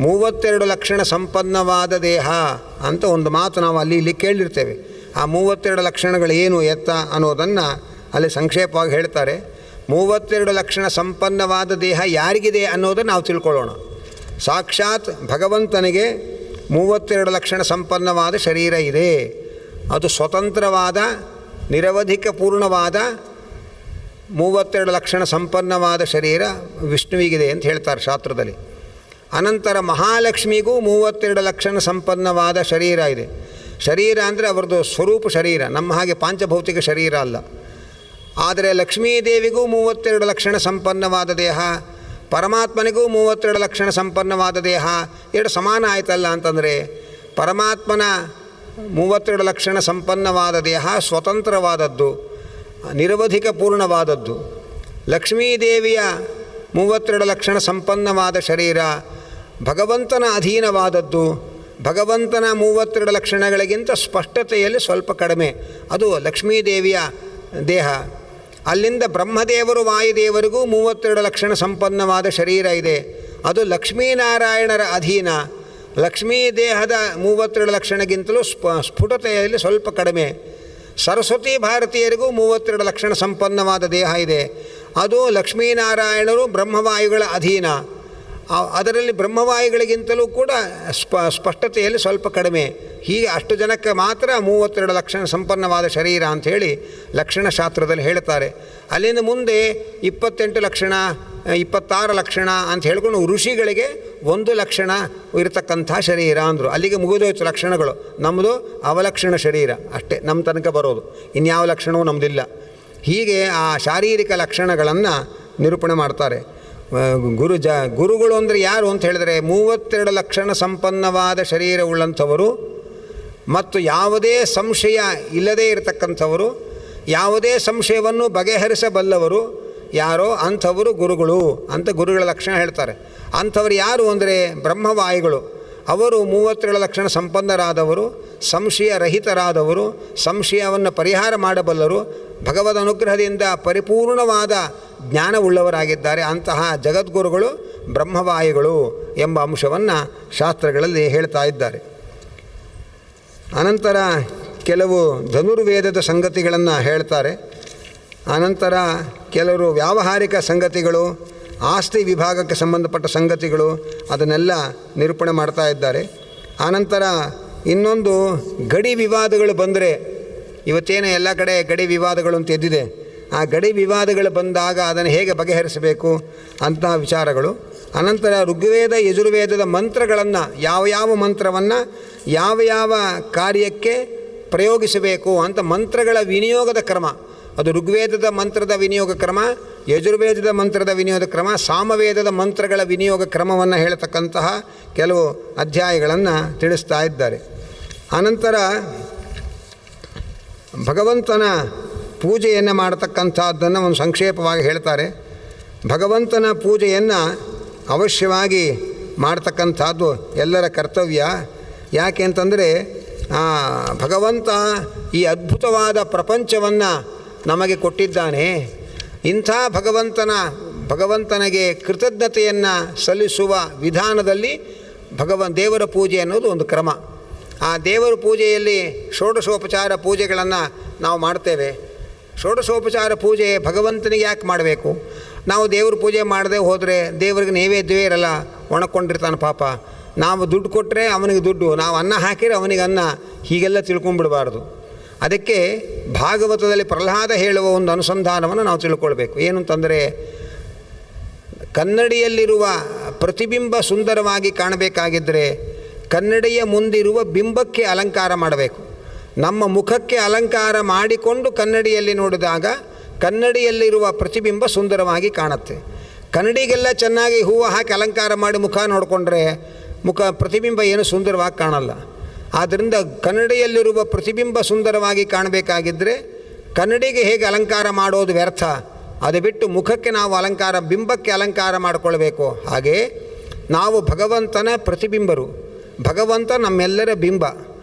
32 ಲಕ್ಷಣ ಸಂಪನ್ನವಾದ ದೇಹ ಅಂತ ಒಂದು ಮಾತು ನಾವು ಅಲ್ಲಿ ಇಲ್ಲಿ ಕೇಳಿರ್ತೇವೆ. ಆ 32 ಲಕ್ಷಣಗಳು ಏನು ಎತ್ತ ಅನ್ನೋದನ್ನು ಅಲ್ಲಿ ಸಂಕ್ಷೇಪವಾಗಿ ಹೇಳ್ತಾರೆ. 32 ಲಕ್ಷಣ ಸಂಪನ್ನವಾದ ದೇಹ ಯಾರಿಗಿದೆ ಅನ್ನೋದನ್ನು ನಾವು ತಿಳ್ಕೊಳ್ಳೋಣ. ಸಾಕ್ಷಾತ್ ಭಗವಂತನಿಗೆ 32 ಲಕ್ಷಣ ಸಂಪನ್ನವಾದ ಶರೀರ ಇದೆ. ಅದು ಸ್ವತಂತ್ರವಾದ ನಿರವಧಿಕ ಪೂರ್ಣವಾದ 32 ಲಕ್ಷಣ ಸಂಪನ್ನವಾದ ಶರೀರ ವಿಷ್ಣುವಿಗಿದೆ ಅಂತ ಹೇಳ್ತಾರೆ ಶಾಸ್ತ್ರದಲ್ಲಿ. ಅನಂತರ ಮಹಾಲಕ್ಷ್ಮಿಗೂ 32 ಲಕ್ಷಣ ಸಂಪನ್ನವಾದ ಶರೀರ ಇದೆ. ಶರೀರ ಅಂದರೆ ಅವರದ್ದು ಸ್ವರೂಪ ಶರೀರ, ನಮ್ಮ ಹಾಗೆ ಪಾಂಚಭೌತಿಕ ಶರೀರ ಅಲ್ಲ. ಆದರೆ ಲಕ್ಷ್ಮೀದೇವಿಗೂ 32 ಲಕ್ಷಣ ಸಂಪನ್ನವಾದ ದೇಹ, ಪರಮಾತ್ಮನಿಗೂ 32 ಲಕ್ಷಣ ಸಂಪನ್ನವಾದ ದೇಹ. ಎರಡು ಸಮಾನ ಆಯ್ತಲ್ಲ ಅಂತಂದರೆ, ಪರಮಾತ್ಮನ 32 ಲಕ್ಷಣ ಸಂಪನ್ನವಾದ ದೇಹ ಸ್ವತಂತ್ರವಾದದ್ದು, ನಿರವಧಿಕ ಪೂರ್ಣವಾದದ್ದು. ಲಕ್ಷ್ಮೀದೇವಿಯ 32 ಲಕ್ಷಣ ಸಂಪನ್ನವಾದ ಶರೀರ ಭಗವಂತನ ಅಧೀನವಾದದ್ದು. ಭಗವಂತನ 32 ಲಕ್ಷಣಗಳಿಗಿಂತ ಸ್ಪಷ್ಟತೆಯಲ್ಲಿ ಸ್ವಲ್ಪ ಕಡಿಮೆ, ಅದು ಲಕ್ಷ್ಮೀದೇವಿಯ ದೇಹ. ಅಲ್ಲಿಂದ ಬ್ರಹ್ಮದೇವರು ವಾಯುದೇವರಿಗೂ 32 ಲಕ್ಷಣ ಸಂಪನ್ನವಾದ ಶರೀರ ಇದೆ, ಅದು ಲಕ್ಷ್ಮೀನಾರಾಯಣರ ಅಧೀನ. ಲಕ್ಷ್ಮೀ ದೇಹದ 32 ಲಕ್ಷಣಗಿಂತಲೂ ಸ್ಫುಟತೆಯಲ್ಲಿ ಸ್ವಲ್ಪ ಕಡಿಮೆ. ಸರಸ್ವತಿ ಭಾರತೀಯರಿಗೂ 32 ಲಕ್ಷಣ ಸಂಪನ್ನವಾದ ದೇಹ ಇದೆ, ಅದು ಲಕ್ಷ್ಮೀನಾರಾಯಣರು ಬ್ರಹ್ಮವಾಯುಗಳ ಅಧೀನ. ಅದರಲ್ಲಿ ಬ್ರಹ್ಮವಾಯುಗಳಿಗಿಂತಲೂ ಕೂಡ ಸ್ಪಷ್ಟತೆಯಲ್ಲಿ ಸ್ವಲ್ಪ ಕಡಿಮೆ. ಹೀಗೆ ಅಷ್ಟು ಜನಕ್ಕೆ ಮಾತ್ರ 32 ಲಕ್ಷಣ ಸಂಪನ್ನವಾದ ಶರೀರ ಅಂಥೇಳಿ ಲಕ್ಷಣಶಾಸ್ತ್ರದಲ್ಲಿ ಹೇಳ್ತಾರೆ. ಅಲ್ಲಿಂದ ಮುಂದೆ 28 ಲಕ್ಷಣ 26 ಲಕ್ಷಣ ಅಂತ ಹೇಳ್ಕೊಂಡು ಋಷಿಗಳಿಗೆ 1 ಲಕ್ಷಣ ಇರತಕ್ಕಂಥ ಶರೀರ ಅಂದರು. ಅಲ್ಲಿಗೆ ಮುಗಿದೋಯ್ತು ಲಕ್ಷಣಗಳು. ನಮ್ಮದು ಅವಲಕ್ಷಣ ಶರೀರ ಅಷ್ಟೇ ನಮ್ಮ ತನಕ ಬರೋದು, ಇನ್ಯಾವ ಲಕ್ಷಣವೂ ನಮ್ಮದಿಲ್ಲ. ಹೀಗೆ ಆ ಶಾರೀರಿಕ ಲಕ್ಷಣಗಳನ್ನು ನಿರೂಪಣೆ ಮಾಡ್ತಾರೆ. ಗುರುಗಳು ಅಂದರೆ ಯಾರು ಅಂತ ಹೇಳಿದರೆ 32 ಲಕ್ಷಣ ಸಂಪನ್ನವಾದ ಶರೀರವುಳ್ಳಂಥವರು ಮತ್ತು ಯಾವುದೇ ಸಂಶಯ ಇಲ್ಲದೇ ಇರತಕ್ಕಂಥವರು, ಯಾವುದೇ ಸಂಶಯವನ್ನು ಬಗೆಹರಿಸಬಲ್ಲವರು ಯಾರೋ ಅಂಥವರು ಗುರುಗಳು ಅಂತ ಗುರುಗಳ ಲಕ್ಷಣ ಹೇಳ್ತಾರೆ. ಅಂಥವರು ಯಾರು ಅಂದರೆ ಬ್ರಹ್ಮವಾಯುಗಳು. ಅವರು 32 ಲಕ್ಷಣ ಸಂಪನ್ನರಾದವರು, ಸಂಶಯರಹಿತರಾದವರು, ಸಂಶಯವನ್ನು ಪರಿಹಾರ ಮಾಡಬಲ್ಲರು, ಭಗವದ್ ಅನುಗ್ರಹದಿಂದ ಪರಿಪೂರ್ಣವಾದ ಜ್ಞಾನವುಳ್ಳವರಾಗಿದ್ದಾರೆ. ಅಂತಹ ಜಗದ್ಗುರುಗಳು ಬ್ರಹ್ಮವಾಯುಗಳು ಎಂಬ ಅಂಶವನ್ನು ಶಾಸ್ತ್ರಗಳಲ್ಲಿ ಹೇಳ್ತಾ ಇದ್ದಾರೆ. ಅನಂತರ ಕೆಲವು ಧನುರ್ವೇದದ ಸಂಗತಿಗಳನ್ನು ಹೇಳ್ತಾರೆ. ಅನಂತರ ಕೆಲವರು ವ್ಯಾವಹಾರಿಕ ಸಂಗತಿಗಳು, ಆಸ್ತಿ ವಿಭಾಗಕ್ಕೆ ಸಂಬಂಧಪಟ್ಟ ಸಂಗತಿಗಳು, ಅದನ್ನೆಲ್ಲ ನಿರೂಪಣೆ ಮಾಡ್ತಾ ಇದ್ದಾರೆ. ಆನಂತರ ಇನ್ನೊಂದು ಗಡಿ ವಿವಾದಗಳು ಬಂದರೆ, ಇವತ್ತೇನು ಎಲ್ಲ ಕಡೆ ಗಡಿ ವಿವಾದಗಳು ಅಂತ ಎದ್ದಿದೆ, ಆ ಗಡಿ ವಿವಾದಗಳು ಬಂದಾಗ ಅದನ್ನು ಹೇಗೆ ಬಗೆಹರಿಸಬೇಕು ಅಂತಹ ವಿಚಾರಗಳು. ಅನಂತರ ಋಗ್ವೇದ ಯಜುರ್ವೇದದ ಮಂತ್ರಗಳನ್ನು, ಯಾವ ಮಂತ್ರವನ್ನು ಯಾವ ಕಾರ್ಯಕ್ಕೆ ಪ್ರಯೋಗಿಸಬೇಕು ಅಂತ ಮಂತ್ರಗಳ ವಿನಿಯೋಗದ ಕ್ರಮ, ಅದು ಋಗ್ವೇದದ ಮಂತ್ರದ ವಿನಿಯೋಗ ಕ್ರಮ, ಯಜುರ್ವೇದದ ಮಂತ್ರದ ವಿನಿಯೋಗ ಕ್ರಮ, ಸಾಮವೇದದ ಮಂತ್ರಗಳ ವಿನಿಯೋಗ ಕ್ರಮವನ್ನು ಹೇಳತಕ್ಕಂತಹ ಕೆಲವು ಅಧ್ಯಾಯಗಳನ್ನು ತಿಳಿಸ್ತಾ ಇದ್ದಾರೆ. ಅನಂತರ ಭಗವಂತನ ಪೂಜೆಯನ್ನು ಮಾಡತಕ್ಕಂಥದ್ದನ್ನು ಒಂದು ಸಂಕ್ಷೇಪವಾಗಿ ಹೇಳ್ತಾರೆ. ಭಗವಂತನ ಪೂಜೆಯನ್ನು ಅವಶ್ಯವಾಗಿ ಮಾಡ್ತಕ್ಕಂಥದ್ದು ಎಲ್ಲರ ಕರ್ತವ್ಯ. ಯಾಕೆ ಅಂತಂದರೆ ಭಗವಂತ ಈ ಅದ್ಭುತವಾದ ಪ್ರಪಂಚವನ್ನು ನಮಗೆ ಕೊಟ್ಟಿದ್ದಾನೆ. ಇಂಥ ಭಗವಂತನಿಗೆ ಕೃತಜ್ಞತೆಯನ್ನು ಸಲ್ಲಿಸುವ ವಿಧಾನದಲ್ಲಿ ದೇವರ ಪೂಜೆ ಅನ್ನೋದು ಒಂದು ಕ್ರಮ. ಆ ದೇವರ ಪೂಜೆಯಲ್ಲಿ ಷೋಡಶೋಪಚಾರ ಪೂಜೆಗಳನ್ನು ನಾವು ಮಾಡ್ತೇವೆ. ಷೋಡಶೋಪಚಾರ ಪೂಜೆ ಭಗವಂತನಿಗೆ ಯಾಕೆ ಮಾಡಬೇಕು? ನಾವು ದೇವ್ರ ಪೂಜೆ ಮಾಡದೆ ಹೋದರೆ ದೇವರಿಗೆ ನೈವೇದ್ಯವೇ ಇರಲ್ಲ, ಒಣಕೊಂಡಿರ್ತಾನೆ ಪಾಪ. ನಾವು ದುಡ್ಡು ಕೊಟ್ಟರೆ ಅವನಿಗೆ ದುಡ್ಡು, ನಾವು ಅನ್ನ ಹಾಕಿದರೆ ಅವನಿಗೆ ಅನ್ನ, ಹೀಗೆಲ್ಲ ತಿಳ್ಕೊಂಬಿಡಬಾರ್ದು. ಅದಕ್ಕೆ ಭಾಗವತದಲ್ಲಿ ಪ್ರಹ್ಲಾದ ಹೇಳುವ ಒಂದು ಅನುಸಂಧಾನವನ್ನು ನಾವು ತಿಳ್ಕೊಳ್ಬೇಕು. ಏನು ಅಂತಂದರೆ, ಕನ್ನಡಿಯಲ್ಲಿರುವ ಪ್ರತಿಬಿಂಬ ಸುಂದರವಾಗಿ ಕಾಣಬೇಕಾಗಿದ್ದರೆ ಕನ್ನಡಿಯ ಮುಂದಿರುವ ಬಿಂಬಕ್ಕೆ ಅಲಂಕಾರ ಮಾಡಬೇಕು. ನಮ್ಮ ಮುಖಕ್ಕೆ ಅಲಂಕಾರ ಮಾಡಿಕೊಂಡು ಕನ್ನಡಿಯಲ್ಲಿ ನೋಡಿದಾಗ ಕನ್ನಡಿಯಲ್ಲಿರುವ ಪ್ರತಿಬಿಂಬ ಸುಂದರವಾಗಿ ಕಾಣುತ್ತೆ. ಕನ್ನಡಿಗೆಲ್ಲ ಚೆನ್ನಾಗಿ ಹೂವು ಹಾಕಿ ಅಲಂಕಾರ ಮಾಡಿ ಮುಖ ನೋಡಿಕೊಂಡ್ರೆ ಪ್ರತಿಬಿಂಬ ಏನು ಸುಂದರವಾಗಿ ಕಾಣಲ್ಲ. ಆದ್ದರಿಂದ ಕನ್ನಡಿಯಲ್ಲಿರುವ ಪ್ರತಿಬಿಂಬ ಸುಂದರವಾಗಿ ಕಾಣಬೇಕಾಗಿದ್ದರೆ ಕನ್ನಡಿಗೆ ಹೇಗೆ ಅಲಂಕಾರ ಮಾಡೋದು ವ್ಯರ್ಥ, ಅದು ಬಿಟ್ಟು ಮುಖಕ್ಕೆ ನಾವು ಬಿಂಬಕ್ಕೆ ಅಲಂಕಾರ ಮಾಡಿಕೊಳ್ಬೇಕು. ಹಾಗೆ ನಾವು ಭಗವಂತನ ಪ್ರತಿಬಿಂಬರು, ಭಗವಂತ ನಮ್ಮೆಲ್ಲರ ಬಿಂಬ.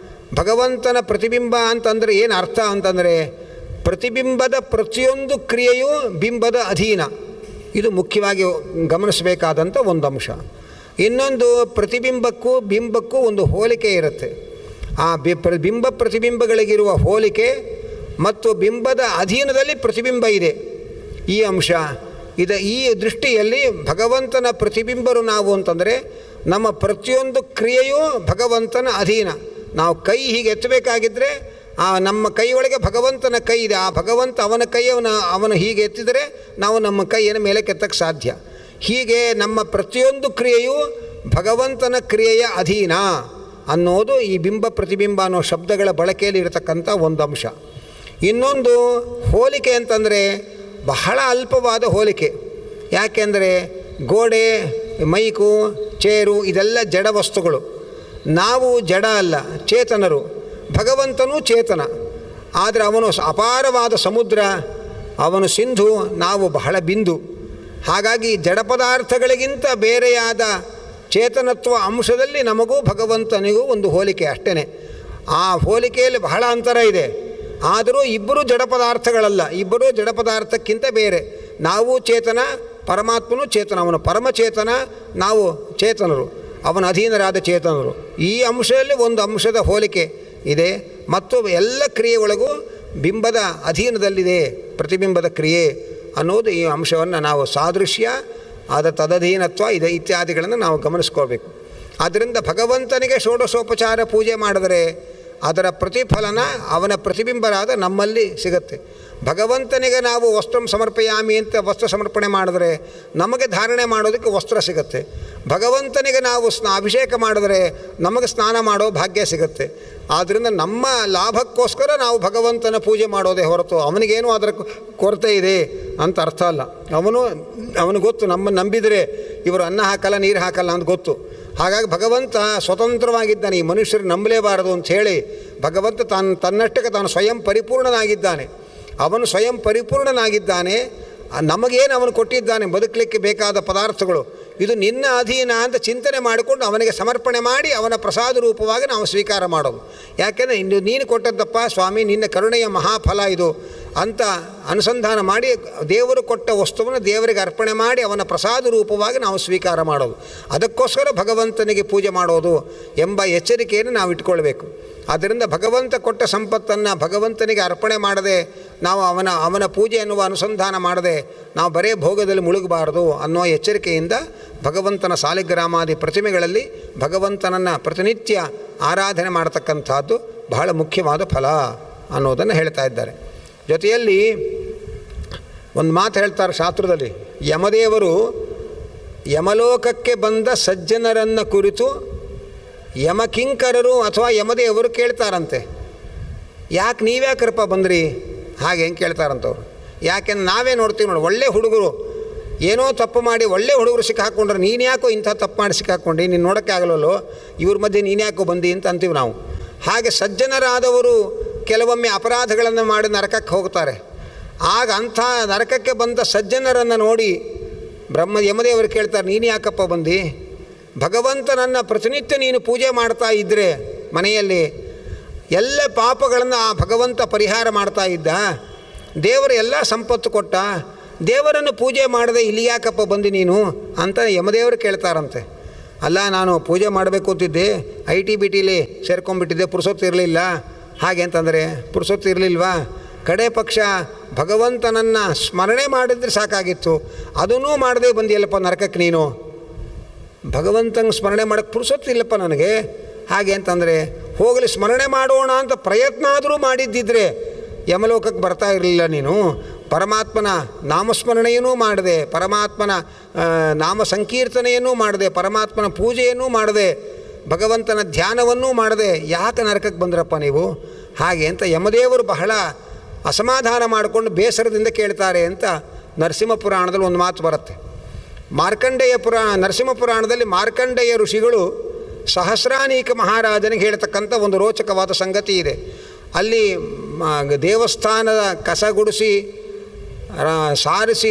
ಭಗವಂತನ ಪ್ರತಿಬಿಂಬ ಅಂತಂದರೆ ಏನು ಅರ್ಥ ಅಂತಂದರೆ, ಪ್ರತಿಬಿಂಬದ ಪ್ರತಿಯೊಂದು ಕ್ರಿಯೆಯೂ ಬಿಂಬದ ಅಧೀನ. ಇದು ಮುಖ್ಯವಾಗಿ ಗಮನಿಸಬೇಕಾದಂಥ ಒಂದು ಅಂಶ. ಇನ್ನೊಂದು ಪ್ರತಿಬಿಂಬಕ್ಕೂ ಬಿಂಬಕ್ಕೂ ಒಂದು ಹೋಲಿಕೆ ಇರುತ್ತೆ. ಆ ಬಿಂಬ ಪ್ರತಿಬಿಂಬಗಳಿಗಿರುವ ಹೋಲಿಕೆ ಮತ್ತು ಬಿಂಬದ ಅಧೀನದಲ್ಲಿ ಪ್ರತಿಬಿಂಬ ಇದೆ. ಈ ಅಂಶ ಈ ದೃಷ್ಟಿಯಲ್ಲಿ ಭಗವಂತನ ಪ್ರತಿಬಿಂಬರು ನಾವು ಅಂತಂದರೆ ನಮ್ಮ ಪ್ರತಿಯೊಂದು ಕ್ರಿಯೆಯೂ ಭಗವಂತನ ಅಧೀನ. ನಾವು ಕೈ ಹೀಗೆ ಎತ್ತಬೇಕಾಗಿದ್ದರೆ ನಮ್ಮ ಕೈಯೊಳಗೆ ಭಗವಂತನ ಕೈ ಇದೆ. ಆ ಭಗವಂತ ಅವನ ಅವನು ಹೀಗೆ ಎತ್ತಿದರೆ ನಾವು ನಮ್ಮ ಕೈಯನ್ನು ಮೇಲೆ ಕೆತ್ತಕ್ಕೆ ಸಾಧ್ಯ. ಹೀಗೆ ನಮ್ಮ ಪ್ರತಿಯೊಂದು ಕ್ರಿಯೆಯೂ ಭಗವಂತನ ಕ್ರಿಯೆಯ ಅಧೀನ ಅನ್ನೋದು ಈ ಬಿಂಬ ಪ್ರತಿಬಿಂಬ ಅನ್ನೋ ಶಬ್ದಗಳ ಬಳಕೆಯಲ್ಲಿ ಇರತಕ್ಕಂಥ ಒಂದು ಅಂಶ. ಇನ್ನೊಂದು ಹೋಲಿಕೆ ಅಂತಂದರೆ ಬಹಳ ಅಲ್ಪವಾದ ಹೋಲಿಕೆ. ಯಾಕೆಂದರೆ ಗೋಡೆ, ಮೈಕು, ಚೇರು ಇದೆಲ್ಲ ಜಡ ವಸ್ತುಗಳು. ನಾವು ಜಡ ಅಲ್ಲ, ಚೇತನರು. ಭಗವಂತನೂ ಚೇತನ. ಆದರೆ ಅವನು ಅಪಾರವಾದ ಸಮುದ್ರ, ಅವನು ಸಿಂಧು, ನಾವು ಬಹಳ ಬಿಂದು. ಹಾಗಾಗಿ ಜಡ ಪದಾರ್ಥಗಳಿಗಿಂತ ಬೇರೆಯಾದ ಚೇತನತ್ವ ಅಂಶದಲ್ಲಿ ನಮಗೂ ಭಗವಂತನಿಗೂ ಒಂದು ಹೋಲಿಕೆ ಅಷ್ಟೇ. ಆ ಹೋಲಿಕೆಯಲ್ಲಿ ಬಹಳ ಅಂತರ ಇದೆ. ಆದರೂ ಇಬ್ಬರೂ ಜಡ ಪದಾರ್ಥಗಳಲ್ಲ, ಇಬ್ಬರೂ ಜಡ ಪದಾರ್ಥಕ್ಕಿಂತ ಬೇರೆ. ನಾವು ಚೇತನ, ಪರಮಾತ್ಮನೂ ಚೇತನ. ಅವನು ಪರಮಚೇತನ, ನಾವು ಚೇತನರು, ಅವನ ಅಧೀನರಾದ ಚೇತನರು. ಈ ಅಂಶದಲ್ಲಿ ಒಂದು ಅಂಶದ ಹೋಲಿಕೆ ಇದೆ. ಮತ್ತು ಎಲ್ಲ ಕ್ರಿಯೆ ಒಳಗೂ ಬಿಂಬದ ಅಧೀನದಲ್ಲಿದೆ ಪ್ರತಿಬಿಂಬದ ಕ್ರಿಯೆ ಅನ್ನೋದು ಈ ಅಂಶವನ್ನು ನಾವು ಸಾದೃಶ್ಯ, ತದಧೀನತ್ವ ಇದೆ ಇತ್ಯಾದಿಗಳನ್ನು ನಾವು ಗಮನಿಸ್ಕೋಬೇಕು. ಆದ್ದರಿಂದ ಭಗವಂತನಿಗೆ ಷೋಡಶೋಪಚಾರ ಪೂಜೆ ಮಾಡಿದರೆ ಅದರ ಪ್ರತಿಫಲನ ಅವನ ಪ್ರತಿಬಿಂಬರಾದ ನಮ್ಮಲ್ಲಿ ಸಿಗುತ್ತೆ. ಭಗವಂತನಿಗೆ ನಾವು ವಸ್ತ್ರಂ ಸಮರ್ಪಯಾಮಿ ಅಂತ ವಸ್ತ್ರ ಸಮರ್ಪಣೆ ಮಾಡಿದ್ರೆ ನಮಗೆ ಧಾರಣೆ ಮಾಡೋದಕ್ಕೆ ವಸ್ತ್ರ ಸಿಗುತ್ತೆ. ಭಗವಂತನಿಗೆ ನಾವು ಅಭಿಷೇಕ ಮಾಡಿದ್ರೆ ನಮಗೆ ಸ್ನಾನ ಮಾಡೋ ಭಾಗ್ಯ ಸಿಗುತ್ತೆ. ಆದ್ದರಿಂದ ನಮ್ಮ ಲಾಭಕ್ಕೋಸ್ಕರ ನಾವು ಭಗವಂತನ ಪೂಜೆ ಮಾಡೋದೇ ಹೊರತು ಅವನಿಗೇನು ಅದರ ಕೊರತೆ ಇದೆ ಅಂತ ಅರ್ಥ ಅಲ್ಲ. ಅವನು ಗೊತ್ತು, ನಮ್ಮನ್ನು ನಂಬಿದರೆ ಇವರು ಅನ್ನ ಹಾಕಲ್ಲ, ನೀರು ಹಾಕಲ್ಲ ಅಂತ ಗೊತ್ತು. ಹಾಗಾಗಿ ಭಗವಂತ ಸ್ವತಂತ್ರವಾಗಿದ್ದಾನೆ. ಈ ಮನುಷ್ಯರು ನಂಬಲೇಬಾರದು ಅಂಥೇಳಿ ಭಗವಂತ ತನ್ನಷ್ಟಕ್ಕೆ ತಾನು ಸ್ವಯಂ ಪರಿಪೂರ್ಣನಾಗಿದ್ದಾನೆ. ಅವನು ಸ್ವಯಂ ಪರಿಪೂರ್ಣನಾಗಿದ್ದಾನೆ. ನಮಗೇನು ಅವನು ಕೊಟ್ಟಿದ್ದಾನೆ ಬದುಕಲಿಕ್ಕೆ ಬೇಕಾದ ಪದಾರ್ಥಗಳು, ಇದು ನಿನ್ನ ಅಧೀನ ಅಂತ ಚಿಂತನೆ ಮಾಡಿಕೊಂಡು ಅವನಿಗೆ ಸಮರ್ಪಣೆ ಮಾಡಿ ಅವನ ಪ್ರಸಾದ ರೂಪವಾಗಿ ನಾವು ಸ್ವೀಕಾರ ಮಾಡೋದು. ಯಾಕೆಂದರೆ ನೀನು ಕೊಟ್ಟದ್ದಪ್ಪ ಸ್ವಾಮಿ, ನಿನ್ನ ಕರುಣೆಯ ಮಹಾಫಲ ಇದು ಅಂತ ಅನುಸಂಧಾನ ಮಾಡಿ ದೇವರು ಕೊಟ್ಟ ವಸ್ತುವನ್ನು ದೇವರಿಗೆ ಅರ್ಪಣೆ ಮಾಡಿ ಅವನ ಪ್ರಸಾದ ರೂಪವಾಗಿ ನಾವು ಸ್ವೀಕಾರ ಮಾಡೋದು. ಅದಕ್ಕೋಸ್ಕರ ಭಗವಂತನಿಗೆ ಪೂಜೆ ಮಾಡೋದು ಎಂಬ ಎಚ್ಚರಿಕೆಯನ್ನು ನಾವು ಇಟ್ಕೊಳ್ಬೇಕು. ಆದ್ದರಿಂದ ಭಗವಂತ ಕೊಟ್ಟ ಸಂಪತ್ತನ್ನು ಭಗವಂತನಿಗೆ ಅರ್ಪಣೆ ಮಾಡದೆ ನಾವು ಅವನ ಪೂಜೆ ಎನ್ನುವ ಅನುಸಂಧಾನ ಮಾಡದೆ ನಾವು ಬರೇ ಭೋಗದಲ್ಲಿ ಮುಳುಗಬಾರದು ಅನ್ನೋ ಎಚ್ಚರಿಕೆಯಿಂದ ಭಗವಂತನ ಸಾಲಿಗ್ರಾಮಾದಿ ಪ್ರತಿಮೆಗಳಲ್ಲಿ ಭಗವಂತನನ್ನು ಪ್ರತಿನಿತ್ಯ ಆರಾಧನೆ ಮಾಡತಕ್ಕಂಥದ್ದು ಬಹಳ ಮುಖ್ಯವಾದ ಫಲ ಅನ್ನೋದನ್ನು ಹೇಳ್ತಾ ಇದ್ದಾರೆ. ಜೊತೆಯಲ್ಲಿ ಒಂದು ಮಾತು ಹೇಳ್ತಾರೆ ಶಾಸ್ತ್ರದಲ್ಲಿ, ಯಮದೇವರು ಯಮಲೋಕಕ್ಕೆ ಬಂದ ಸಜ್ಜನರನ್ನು ಕುರಿತು ಯಮಕಿಂಕರರು ಅಥವಾ ಯಮದೇವರು ಕೇಳ್ತಾರಂತೆ, ಯಾಕೆ ನೀವ್ಯಾಕರಪ್ಪ ಬಂದ್ರಿ ಹಾಗೆ ಹೆಂಗೆ ಕೇಳ್ತಾರಂತವ್ರು. ಯಾಕೆಂದ್ರೆ ನಾವೇ ನೋಡ್ತೀವಿ ನೋಡಿ, ಒಳ್ಳೆ ಹುಡುಗರು ಏನೋ ತಪ್ಪು ಮಾಡಿ ಒಳ್ಳೆ ಹುಡುಗರು ಸಿಕ್ಕಾಕೊಂಡ್ರೆ ನೀನು ಯಾಕೋ ಇಂಥ ತಪ್ಪು ಮಾಡಿ ಸಿಕ್ಕಾಕೊಂಡು ನೀನು ನೋಡೋಕ್ಕೆ ಆಗಲ್ಲೋ, ಇವ್ರ ಮಧ್ಯೆ ನೀನು ಯಾಕೋ ಬಂದಿ ಅಂತ ಅಂತೀವಿ ನಾವು. ಹಾಗೆ ಸಜ್ಜನರಾದವರು ಕೆಲವೊಮ್ಮೆ ಅಪರಾಧಗಳನ್ನು ಮಾಡಿ ನರಕಕ್ಕೆ ಹೋಗ್ತಾರೆ. ಆಗ ಅಂಥ ನರಕಕ್ಕೆ ಬಂದ ಸಜ್ಜನರನ್ನು ನೋಡಿ ಯಮದೇವರು ಕೇಳ್ತಾರೆ, ನೀನು ಯಾಕಪ್ಪ ಬಂದು? ಭಗವಂತನನ್ನು ಪ್ರತಿನಿತ್ಯ ನೀನು ಪೂಜೆ ಮಾಡ್ತಾ ಇದ್ದರೆ ಮನೆಯಲ್ಲಿ ಎಲ್ಲ ಪಾಪಗಳನ್ನು ಆ ಭಗವಂತ ಪರಿಹಾರ ಮಾಡ್ತಾ ಇದ್ದ, ದೇವರು ಎಲ್ಲ ಸಂಪತ್ತು ಕೊಟ್ಟ, ದೇವರನ್ನು ಪೂಜೆ ಮಾಡದೆ ಇಲ್ಲಿ ಯಾಕಪ್ಪ ಬಂದು ನೀನು ಅಂತ ಯಮದೇವರು ಕೇಳ್ತಾರಂತೆ. ಅಲ್ಲ, ನಾನು ಪೂಜೆ ಮಾಡಬೇಕು ಅಂತಿದ್ದೆ, ITBTಲಿ ಸೇರ್ಕೊಂಡ್ಬಿಟ್ಟಿದ್ದೆ, ಪುರುಸೊತ್ತು ಇರಲಿಲ್ಲ. ಹಾಗೆ ಅಂತಂದರೆ ಪುರುಸೊತ್ತು ಇರಲಿಲ್ವಾ? ಕಡೆ ಪಕ್ಷ ಭಗವಂತನನ್ನು ಸ್ಮರಣೆ ಮಾಡಿದ್ರೆ ಸಾಕಾಗಿತ್ತು, ಅದನ್ನೂ ಮಾಡದೆ ಬಂದಿಯಲ್ಲಪ್ಪ ನರಕಕ್ಕೆ ನೀನು. ಭಗವಂತನ ಸ್ಮರಣೆ ಮಾಡೋಕ್ಕೆ ಪುರುಸೊತ್ತಿಲ್ಲಪ್ಪ ನನಗೆ. ಹಾಗೆ ಅಂತಂದರೆ ಹೋಗಲಿ, ಸ್ಮರಣೆ ಮಾಡೋಣ ಅಂತ ಪ್ರಯತ್ನ ಆದರೂ ಮಾಡಿದ್ದಿದ್ರೆ ಯಮಲೋಕಕ್ಕೆ ಬರ್ತಾ ಇರಲಿಲ್ಲ ನೀನು. ಪರಮಾತ್ಮನ ನಾಮಸ್ಮರಣೆಯನ್ನೂ ಮಾಡಿದೆ, ಪರಮಾತ್ಮನ ನಾಮ ಸಂಕೀರ್ತನೆಯನ್ನೂ ಮಾಡಿದೆ, ಪರಮಾತ್ಮನ ಪೂಜೆಯನ್ನೂ ಮಾಡಿದೆ, ಭಗವಂತನ ಧ್ಯಾನವನ್ನೂ ಮಾಡಿದೆ, ಯಾಕೆ ನರಕಕ್ಕೆ ಬಂದ್ರಪ್ಪ ನೀವು? ಹಾಗೆ ಅಂತ ಯಮದೇವರು ಬಹಳ ಅಸಮಾಧಾನ ಮಾಡಿಕೊಂಡು ಬೇಸರದಿಂದ ಕೇಳ್ತಾರೆ ಅಂತ ನರಸಿಂಹ ಪುರಾಣದಲ್ಲಿ ಒಂದು ಮಾತು ಬರುತ್ತೆ. ನರಸಿಂಹ ಪುರಾಣದಲ್ಲಿ ಮಾರ್ಕಂಡೇಯ ಋಷಿಗಳು ಸಹಸ್ರಾನೀಕ ಮಹಾರಾಜನಿಗೆ ಹೇಳ್ತಕ್ಕಂಥ ಒಂದು ರೋಚಕವಾದ ಸಂಗತಿ ಇದೆ. ಅಲ್ಲಿ ದೇವಸ್ಥಾನದ ಕಸ ಗುಡಿಸಿ ಸಾರಿಸಿ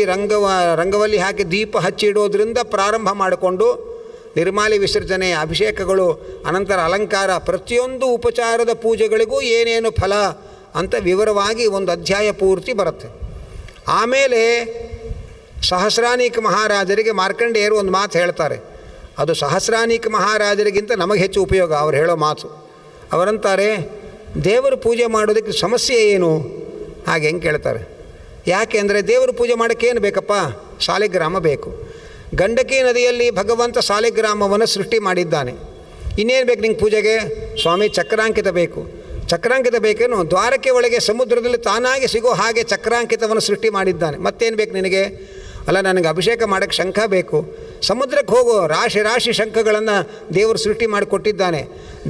ರಂಗವಲ್ಲಿ ಹಾಕಿ ದೀಪ ಹಚ್ಚಿಡೋದ್ರಿಂದ ಪ್ರಾರಂಭ ಮಾಡಿಕೊಂಡು ನಿರ್ಮಾಲಿ ವಿಸರ್ಜನೆ, ಅಭಿಷೇಕಗಳು, ಅನಂತರ ಅಲಂಕಾರ, ಪ್ರತಿಯೊಂದು ಉಪಚಾರದ ಪೂಜೆಗಳಿಗೂ ಏನೇನು ಫಲ ಅಂತ ವಿವರವಾಗಿ ಒಂದು ಅಧ್ಯಾಯ ಪೂರ್ತಿ ಬರುತ್ತೆ. ಆಮೇಲೆ ಸಹಸ್ರಾನೀಕ ಮಹಾರಾಜರಿಗೆ ಮಾರ್ಕಂಡೇಯರು ಒಂದು ಮಾತು ಹೇಳ್ತಾರೆ, ಅದು ಸಹಸ್ರಾನೀಕ ಮಹಾರಾಜರಿಗಿಂತ ನಮಗೆ ಹೆಚ್ಚು ಉಪಯೋಗ ಅವ್ರು ಹೇಳೋ ಮಾತು. ಅವರಂತಾರೆ, ದೇವರು ಪೂಜೆ ಮಾಡೋದಕ್ಕೆ ಸಮಸ್ಯೆ ಏನು ಹಾಗೆ ಹೆಂಗೆ ಕೇಳ್ತಾರೆ. ಯಾಕೆ ಅಂದರೆ ದೇವರು ಪೂಜೆ ಮಾಡೋಕ್ಕೆ ಏನು ಬೇಕಪ್ಪ? ಸಾಲಿಗ್ರಾಮ ಬೇಕು. ಗಂಡಕಿ ನದಿಯಲ್ಲಿ ಭಗವಂತ ಸಾಲಿಗ್ರಾಮವನ್ನು ಸೃಷ್ಟಿ ಮಾಡಿದ್ದಾನೆ. ಇನ್ನೇನು ಬೇಕು ನಿಂಗೆ ಪೂಜೆಗೆ? ಸ್ವಾಮಿ ಚಕ್ರಾಂಕಿತ ಬೇಕು. ಚಕ್ರಾಂಕಿತ ಬೇಕೇನು? ದ್ವಾರಕ್ಕೆ ಒಳಗೆ ಸಮುದ್ರದಲ್ಲಿ ತಾನಾಗಿ ಸಿಗೋ ಹಾಗೆ ಚಕ್ರಾಂಕಿತವನ್ನು ಸೃಷ್ಟಿ ಮಾಡಿದ್ದಾನೆ. ಮತ್ತೇನು ಬೇಕು ನಿನಗೆ? ಅಲ್ಲ, ನನಗೆ ಅಭಿಷೇಕ ಮಾಡೋಕ್ಕೆ ಶಂಖ ಬೇಕು. ಸಮುದ್ರಕ್ಕೆ ಹೋಗೋ ರಾಶಿ ರಾಶಿ ಶಂಖಗಳನ್ನು ದೇವರು ಸೃಷ್ಟಿ ಮಾಡಿಕೊಟ್ಟಿದ್ದಾನೆ.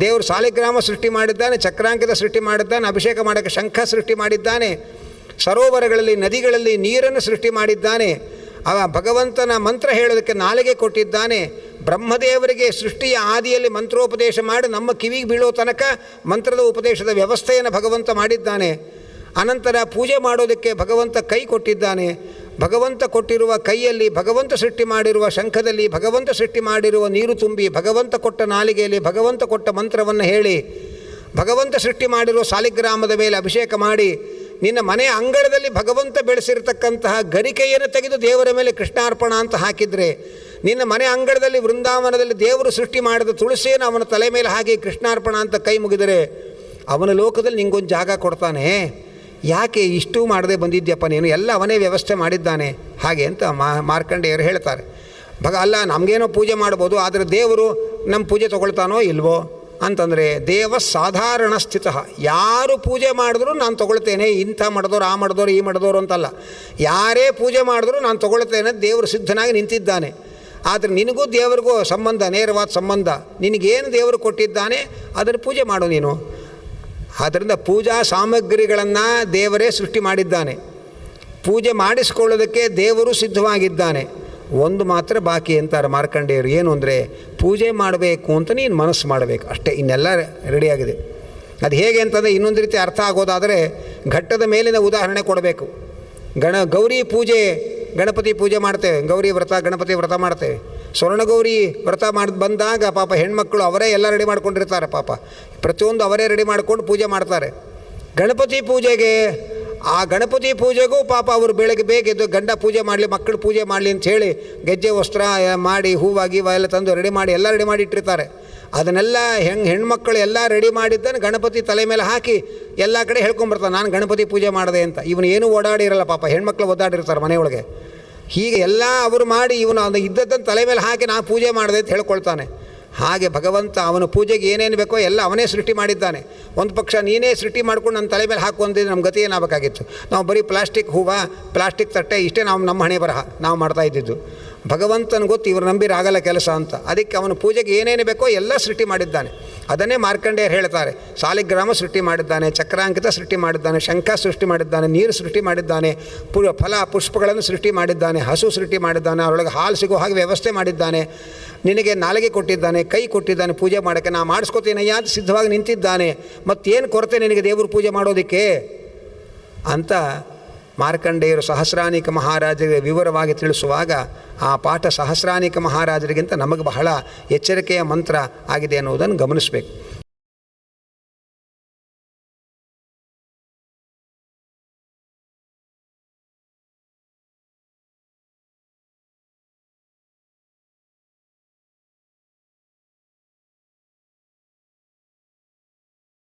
ದೇವರು ಸಾಲಿಗ್ರಾಮ ಸೃಷ್ಟಿ ಮಾಡಿದ್ದಾನೆ, ಚಕ್ರಾಂಕಿತ ಸೃಷ್ಟಿ ಮಾಡಿದ್ದಾನೆ, ಅಭಿಷೇಕ ಮಾಡೋಕ್ಕೆ ಶಂಖ ಸೃಷ್ಟಿ ಮಾಡಿದ್ದಾನೆ, ಸರೋವರಗಳಲ್ಲಿ ನದಿಗಳಲ್ಲಿ ನೀರನ್ನು ಸೃಷ್ಟಿ ಮಾಡಿದ್ದಾನೆ. ಭಗವಂತನ ಮಂತ್ರ ಹೇಳೋದಕ್ಕೆ ನಾಲಿಗೆ ಕೊಟ್ಟಿದ್ದಾನೆ. ಬ್ರಹ್ಮದೇವರಿಗೆ ಸೃಷ್ಟಿಯ ಆದಿಯಲ್ಲಿ ಮಂತ್ರೋಪದೇಶ ಮಾಡಿ ನಮ್ಮ ಕಿವಿಗೆ ಬೀಳೋ ತನಕ ಮಂತ್ರದ ಉಪದೇಶದ ವ್ಯವಸ್ಥೆಯನ್ನು ಭಗವಂತ ಮಾಡಿದ್ದಾನೆ. ಅನಂತರ ಪೂಜೆ ಮಾಡೋದಕ್ಕೆ ಭಗವಂತ ಕೈ ಕೊಟ್ಟಿದ್ದಾನೆ. ಭಗವಂತ ಕೊಟ್ಟಿರುವ ಕೈಯಲ್ಲಿ ಭಗವಂತ ಸೃಷ್ಟಿ ಮಾಡಿರುವ ಶಂಖದಲ್ಲಿ ಭಗವಂತ ಸೃಷ್ಟಿ ಮಾಡಿರುವ ನೀರು ತುಂಬಿ ಭಗವಂತ ಕೊಟ್ಟ ನಾಲಿಗೆಯಲ್ಲಿ ಭಗವಂತ ಕೊಟ್ಟ ಮಂತ್ರವನ್ನು ಹೇಳಿ ಭಗವಂತ ಸೃಷ್ಟಿ ಮಾಡಿರುವ ಸಾಲಿಗ್ರಾಮದ ಮೇಲೆ ಅಭಿಷೇಕ ಮಾಡಿ ನಿನ್ನ ಮನೆಯ ಅಂಗಳದಲ್ಲಿ ಭಗವಂತ ಬೆಳೆಸಿರ್ತಕ್ಕಂತಹ ಗರಿಕೆಯನ್ನು ತೆಗೆದು ದೇವರ ಮೇಲೆ ಕೃಷ್ಣಾರ್ಪಣ ಅಂತ ಹಾಕಿದರೆ, ನಿನ್ನ ಮನೆ ಅಂಗಳದಲ್ಲಿ ವೃಂದಾವನದಲ್ಲಿ ದೇವರು ಸೃಷ್ಟಿ ಮಾಡಿದ ತುಳಸಿಯನ್ನು ಅವನ ತಲೆ ಮೇಲೆ ಹಾಕಿ ಕೃಷ್ಣಾರ್ಪಣ ಅಂತ ಕೈ ಮುಗಿದರೆ ಅವನ ಲೋಕದಲ್ಲಿ ನಿಂಗೊಂದು ಜಾಗ ಕೊಡ್ತಾನೆ. ಯಾಕೆ ಇಷ್ಟು ಮಾಡದೆ ಬಂದಿದ್ಯಪ್ಪ ನೀನು? ಎಲ್ಲ ಅವನೇ ವ್ಯವಸ್ಥೆ ಮಾಡಿದ್ದಾನೆ ಹಾಗೆ ಅಂತ ಮಾರ್ಕಂಡೇಯರು ಹೇಳ್ತಾರೆ. ಅಲ್ಲ, ನಮಗೇನೋ ಪೂಜೆ ಮಾಡ್ಬೋದು, ಆದರೆ ದೇವರು ನಮ್ಮ ಪೂಜೆ ತೊಗೊಳ್ತಾನೋ ಇಲ್ವೋ ಅಂತಂದರೆ, ದೇವ ಸಾಧಾರಣ ಸ್ಥಿತ. ಯಾರು ಪೂಜೆ ಮಾಡಿದ್ರು ನಾನು ತೊಗೊಳ್ತೇನೆ, ಇಂಥ ಮಾಡಿದವರು ಆ ಮಾಡಿದವರು ಈ ಮಾಡಿದವರು ಅಂತಲ್ಲ, ಯಾರೇ ಪೂಜೆ ಮಾಡಿದ್ರು ನಾನು ತೊಗೊಳ್ತೇನೆ, ದೇವರು ಸಿದ್ಧನಾಗಿ ನಿಂತಿದ್ದಾನೆ. ಆದರೆ ನಿನಗೂ ದೇವರಿಗೂ ಸಂಬಂಧ, ನೇರವಾದ ಸಂಬಂಧ. ನಿನಗೇನು ದೇವರು ಕೊಟ್ಟಿದ್ದಾನೆ ಅದನ್ನು ಪೂಜೆ ಮಾಡು ನೀನು. ಆದ್ದರಿಂದ ಪೂಜಾ ಸಾಮಗ್ರಿಗಳನ್ನು ದೇವರೇ ಸೃಷ್ಟಿ ಮಾಡಿದ್ದಾನೆ. ಪೂಜೆ ಮಾಡಿಸ್ಕೊಳ್ಳೋದಕ್ಕೆ ದೇವರು ಸಿದ್ಧವಾಗಿದ್ದಾನೆ. ಒಂದು ಮಾತ್ರ ಬಾಕಿ ಅಂತಾರೆ ಮಾರ್ಕಂಡೇಯರು. ಏನು ಅಂದರೆ, ಪೂಜೆ ಮಾಡಬೇಕು ಅಂತ ನೀನು ಮನಸ್ಸು ಮಾಡಬೇಕು ಅಷ್ಟೇ, ಇನ್ನೆಲ್ಲ ರೆಡಿಯಾಗಿದೆ. ಅದು ಹೇಗೆ ಅಂತಂದರೆ, ಇನ್ನೊಂದು ರೀತಿ ಅರ್ಥ ಆಗೋದಾದರೆ ಘಟ್ಟದ ಮೇಲಿನ ಉದಾಹರಣೆ ಕೊಡಬೇಕು. ಗೌರಿ ಪೂಜೆ, ಗಣಪತಿ ಪೂಜೆ ಮಾಡ್ತೇವೆ, ಗೌರಿ ವ್ರತ ಗಣಪತಿ ವ್ರತ ಮಾಡ್ತೇವೆ. ಸ್ವರ್ಣಗೌರಿ ವ್ರತ ಬಂದಾಗ ಪಾಪ ಹೆಣ್ಮಕ್ಳು ಅವರೇ ಎಲ್ಲ ರೆಡಿ ಮಾಡ್ಕೊಂಡಿರ್ತಾರೆ. ಪಾಪ ಪ್ರತಿಯೊಂದು ಅವರೇ ರೆಡಿ ಮಾಡ್ಕೊಂಡು ಪೂಜೆ ಮಾಡ್ತಾರೆ. ಗಣಪತಿ ಪೂಜೆಗೆ, ಆ ಗಣಪತಿ ಪೂಜೆಗೂ ಪಾಪ ಅವರು ಬೆಳಗ್ಗೆ ಬೇಗ ಎದ್ದು ಗಂಡ ಪೂಜೆ ಮಾಡಲಿ, ಮಕ್ಕಳು ಪೂಜೆ ಮಾಡಲಿ ಅಂತ ಹೇಳಿ ಗೆಜ್ಜೆ ವಸ್ತ್ರ ಮಾಡಿ ಹೂವಾಗಿ ಎಲ್ಲ ತಂದು ರೆಡಿ ಮಾಡಿ ಎಲ್ಲ ರೆಡಿ ಮಾಡಿ ಇಟ್ಟಿರ್ತಾರೆ. ಅದನ್ನೆಲ್ಲ ಹೆಣ್ಮಕ್ಳು ಎಲ್ಲ ರೆಡಿ ಮಾಡಿದ್ದಾನೆ ಗಣಪತಿ ತಲೆ ಮೇಲೆ ಹಾಕಿ ಎಲ್ಲ ಕಡೆ ಹೇಳ್ಕೊಂಬರ್ತಾನೆ, ನಾನು ಗಣಪತಿ ಪೂಜೆ ಮಾಡಿದೆ ಅಂತ. ಇವನು ಏನೂ ಓಡಾಡಿರಲ್ಲ ಪಾಪ, ಹೆಣ್ಮಕ್ಳು ಓಡಾಡಿರ್ತಾರೆ ಮನೆಯೊಳಗೆ. ಹೀಗೆ ಎಲ್ಲ ಅವರು ಮಾಡಿ ಇವನು ಅದು ಇದ್ದದ್ದನ್ನು ತಲೆ ಮೇಲೆ ಹಾಕಿ ನಾನು ಪೂಜೆ ಮಾಡಿದೆ ಅಂತ ಹೇಳ್ಕೊಳ್ತಾನೆ. ಹಾಗೆ ಭಗವಂತ ಅವನ ಪೂಜೆಗೆ ಏನೇನು ಬೇಕೋ ಎಲ್ಲ ಅವನೇ ಸೃಷ್ಟಿ ಮಾಡಿದ್ದಾನೆ. ಒಂದು ಪಕ್ಷ ನೀನೇ ಸೃಷ್ಟಿ ಮಾಡ್ಕೊಂಡು ನನ್ನ ತಲೆ ಮೇಲೆ ಹಾಕುವಂತಿದ್ರೆ ನಮ್ಮ ಗತಿ ಏನಾಗಬೇಕಾಗಿತ್ತು? ನಾವು ಬರೀ ಪ್ಲಾಸ್ಟಿಕ್ ಹೂವು, ಪ್ಲಾಸ್ಟಿಕ್ ತಟ್ಟೆ, ಇಷ್ಟೇ ನಮ್ಮ ಹಣೆ ಬರಹ ನಾವು ಮಾಡ್ತಾ ಇದ್ದಿದ್ದು. ಭಗವಂತನ ಗೊತ್ತು ಇವರು ನಂಬಿರಾಗಲ್ಲ ಕೆಲಸ ಅಂತ. ಅದಕ್ಕೆ ಅವನ ಪೂಜೆಗೆ ಏನೇನು ಬೇಕೋ ಎಲ್ಲ ಸೃಷ್ಟಿ ಮಾಡಿದ್ದಾನೆ. ಅದನ್ನೇ ಮಾರ್ಕಂಡೇಯರು ಹೇಳ್ತಾರೆ, ಸಾಲಿಗ್ರಾಮ ಸೃಷ್ಟಿ ಮಾಡಿದ್ದಾನೆ, ಚಕ್ರಾಂಕಿತ ಸೃಷ್ಟಿ ಮಾಡಿದ್ದಾನೆ, ಶಂಖ ಸೃಷ್ಟಿ ಮಾಡಿದ್ದಾನೆ, ನೀರು ಸೃಷ್ಟಿ ಮಾಡಿದ್ದಾನೆ, ಫಲ ಪುಷ್ಪಗಳನ್ನು ಸೃಷ್ಟಿ ಮಾಡಿದ್ದಾನೆ, ಹಸು ಸೃಷ್ಟಿ ಮಾಡಿದ್ದಾನೆ, ಅವರೊಳಗೆ ಹಾಲು ಸಿಗೋ ಹಾಗೆ ವ್ಯವಸ್ಥೆ ಮಾಡಿದ್ದಾನೆ, ನಿನಗೆ ನಾಲಿಗೆ ಕೊಟ್ಟಿದ್ದಾನೆ, ಕೈ ಕೊಟ್ಟಿದ್ದಾನೆ ಪೂಜೆ ಮಾಡೋಕ್ಕೆ, ನಾ ಮಾಡಿಸ್ಕೋತೀನಯ್ಯ ಅಂತ ಸಿದ್ಧವಾಗಿ ನಿಂತಿದ್ದಾನೆ. ಮತ್ತೇನು ಕೊರತೆ ನಿನಗೆ ದೇವರು ಪೂಜೆ ಮಾಡೋದಕ್ಕೆ ಅಂತ ಮಾರ್ಕಂಡೇಯರು ಸಹಸ್ರಾನೀಕ ಮಹಾರಾಜರಿಗೆ ವಿವರವಾಗಿ ತಿಳಿಸುವಾಗ ಆ ಪಾಠ ಸಹಸ್ರಾನೀಕ ಮಹಾರಾಜರಿಗಿಂತ ನಮಗೆ ಬಹಳ ಎಚ್ಚರಿಕೆಯ ಮಂತ್ರ ಆಗಿದೆ ಅನ್ನೋದನ್ನು ಗಮನಿಸಬೇಕು.